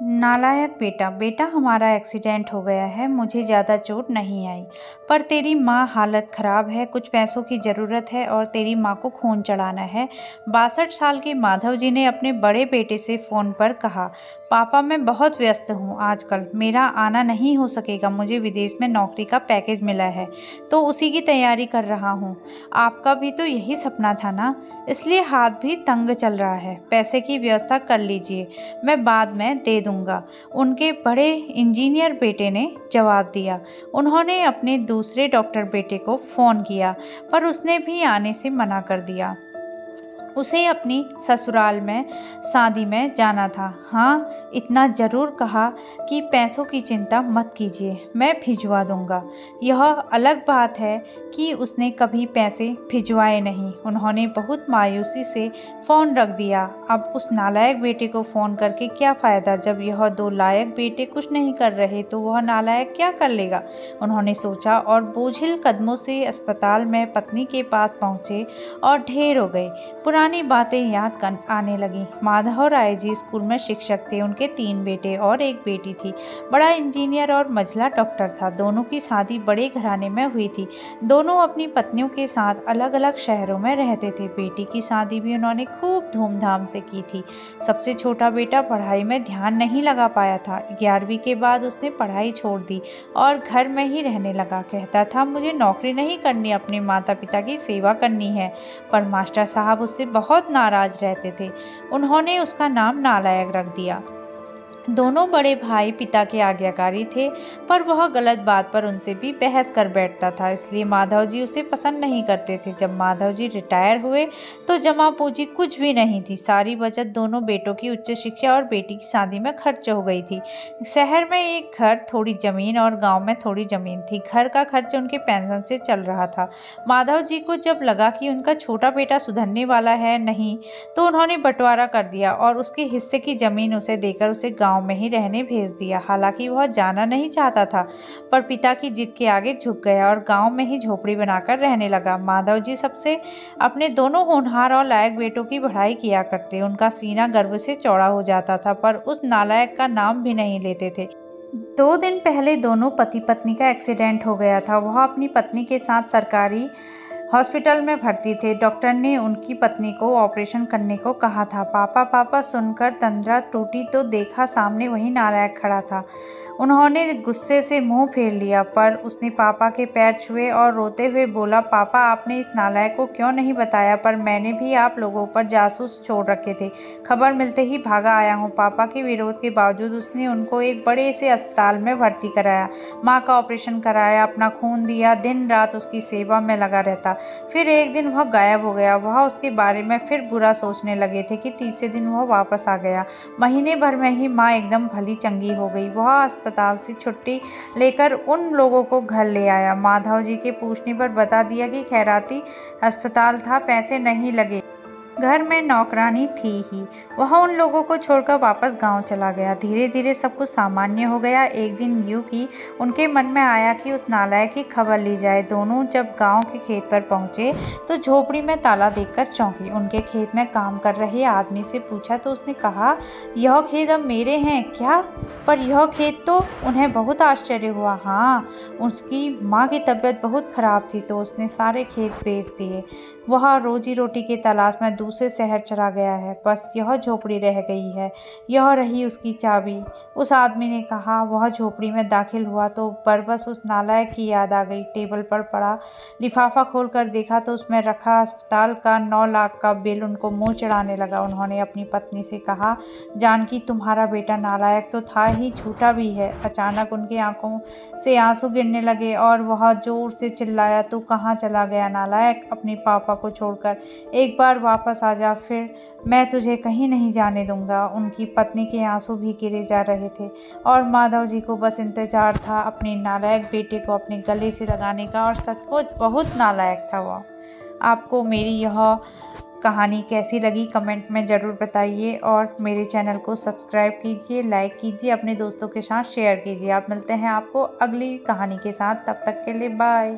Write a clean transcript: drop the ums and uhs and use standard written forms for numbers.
नालायक बेटा, बेटा हमारा एक्सीडेंट हो गया है, मुझे ज़्यादा चोट नहीं आई, पर तेरी माँ हालत ख़राब है, कुछ पैसों की ज़रूरत है और तेरी माँ को खून चढ़ाना है। 62 साल के माधव जी ने अपने बड़े बेटे से फ़ोन पर कहा, पापा मैं बहुत व्यस्त हूँ आजकल, मेरा आना नहीं हो सकेगा, मुझे विदेश में नौकरी का पैकेज मिला है तो उसी की तैयारी कर रहा हूँ। आपका भी तो यही सपना था ना, इसलिए हाथ भी तंग चल रहा है, पैसे की व्यवस्था कर लीजिए, मैं बाद में दे दूंगा। उनके बड़े इंजीनियर बेटे ने जवाब दिया। उन्होंने अपने दूसरे डॉक्टर बेटे को फ़ोन किया, पर उसने भी आने से मना कर दिया। उसे अपनी ससुराल में शादी में जाना था। हाँ, इतना ज़रूर कहा कि पैसों की चिंता मत कीजिए, मैं भिजवा दूंगा। यह अलग बात है कि उसने कभी पैसे भिजवाए नहीं। उन्होंने बहुत मायूसी से फ़ोन रख दिया। अब उस नालायक बेटे को फ़ोन करके क्या फ़ायदा, जब यह दो लायक बेटे कुछ नहीं कर रहे तो वह नालायक क्या कर लेगा, उन्होंने सोचा और बोझिल कदमों से अस्पताल में पत्नी के पास पहुँचे और ढेर हो गए। पुरानी बातें याद कर आने लगी। माधव राय जी स्कूल में शिक्षक थे, उनके 3 बेटे और एक बेटी थी। बड़ा इंजीनियर और मझला डॉक्टर था। दोनों की शादी बड़े घराने में हुई थी। दोनों अपनी पत्नियों के साथ अलग अलग शहरों में रहते थे। बेटी की शादी भी उन्होंने खूब धूमधाम से की थी। सबसे छोटा बेटा पढ़ाई में ध्यान नहीं लगा पाया था। 11वीं के बाद उसने पढ़ाई छोड़ दी और घर में ही रहने लगा। कहता था मुझे नौकरी नहीं करनी, अपने माता पिता की सेवा करनी है, पर मास्टर साहब उससे बहुत नाराज रहते थे। उन्होंने उसका नाम नालायक रख दिया। दोनों बड़े भाई पिता के आज्ञाकारी थे, पर वह गलत बात पर उनसे भी बहस कर बैठता था, इसलिए माधव जी उसे पसंद नहीं करते थे। जब माधव जी रिटायर हुए तो जमा पूंजी कुछ भी नहीं थी। सारी बचत दोनों बेटों की उच्च शिक्षा और बेटी की शादी में खर्च हो गई थी। शहर में एक घर, थोड़ी जमीन और गांव में थोड़ी जमीन थी। घर का खर्च उनके पेंशन से चल रहा था। माधव जी को जब लगा कि उनका छोटा बेटा सुधरने वाला है नहीं, तो उन्होंने बंटवारा कर दिया और उसके हिस्से की जमीन उसे देकर उसे गांव में ही रहने भेज दिया। हालांकि वह जाना नहीं चाहता था, पर पिता की जिद के आगे झुक गया और गांव में ही झोपड़ी बनाकर रहने लगा। माधव जी सबसे अपने दोनों होनहार और लायक बेटों की बढ़ाई किया करते। उनका सीना गर्व से चौड़ा हो जाता था, पर उस नालायक का नाम भी नहीं लेते थे। 2 दिन पहले दोनों पति पत्नी का एक्सीडेंट हो गया था। वह अपनी पत्नी के साथ सरकारी हॉस्पिटल में भर्ती थे। डॉक्टर ने उनकी पत्नी को ऑपरेशन करने को कहा था। पापा पापा सुनकर तंद्रा टूटी तो देखा सामने वही नालायक खड़ा था। उन्होंने गुस्से से मुंह फेर लिया, पर उसने पापा के पैर छुए और रोते हुए बोला, पापा आपने इस नालायक को क्यों नहीं बताया, पर मैंने भी आप लोगों पर जासूस छोड़ रखे थे, खबर मिलते ही भागा आया हूँ। पापा के विरोध के बावजूद उसने उनको एक बड़े से अस्पताल में भर्ती कराया, माँ का ऑपरेशन कराया, अपना खून दिया, दिन रात उसकी सेवा में लगा रहता। फिर एक दिन वह गायब हो गया। वह उसके बारे में फिर बुरा सोचने लगे थे कि तीसरे दिन वह वापस आ गया। महीने भर में ही माँ एकदम भली चंगी हो गई। वह अस्पताल से छुट्टी लेकर उन लोगों को घर ले आया। माधव जी के पूछने पर बता दिया कि खैराती अस्पताल था, पैसे नहीं लगे, घर में नौकरानी थी ही। वह उन लोगों को छोड़कर वापस गांव चला गया। धीरे धीरे सब कुछ सामान्य हो गया। एक दिन यूं कि उनके मन में आया कि उस नालायक की खबर ली जाए। दोनों जब गांव के खेत पर पहुंचे तो झोपड़ी में ताला देखकर चौंकी। उनके खेत में काम कर रहे आदमी से पूछा तो उसने कहा, यह खेत अब मेरे हैं क्या? पर यह खेत तो, उन्हें बहुत आश्चर्य हुआ। हाँ, उसकी माँ की तबीयत बहुत खराब थी तो उसने सारे खेत बेच दिए। वह रोजी रोटी की तलाश में दूसरे शहर चला गया है, बस यह झोपड़ी रह गई है, यह रही उसकी चाबी। उस आदमी ने कहा। वह झोपड़ी में दाखिल हुआ तो बरबस उस नालायक की याद आ गई। टेबल पर पड़ा लिफाफा खोलकर देखा तो उसमें रखा अस्पताल का 9 लाख का बिल उनको मुंह चढ़ाने लगा। उन्होंने अपनी पत्नी से कहा, जानकी तुम्हारा बेटा नालायक तो था ही, झूठा भी है। अचानक उनकी आंखों से आंसू गिरने लगे और वह जोर से चिल्लाया, तू कहाँ चला गया नालायक, अपने पापा को छोड़कर? एक बार वापस आ जा, फिर मैं तुझे कहीं नहीं जाने दूंगा। उनकी पत्नी के आंसू भी गिरे जा रहे थे और माधव जी को बस इंतजार था अपने नालायक बेटे को अपने गले से लगाने का। और सचमुच बहुत नालायक था वह। आपको मेरी यह कहानी कैसी लगी कमेंट में ज़रूर बताइए और मेरे चैनल को सब्सक्राइब कीजिए, लाइक कीजिए, अपने दोस्तों के साथ शेयर कीजिए। आप मिलते हैं आपको अगली कहानी के साथ, तब तक के लिए बाय।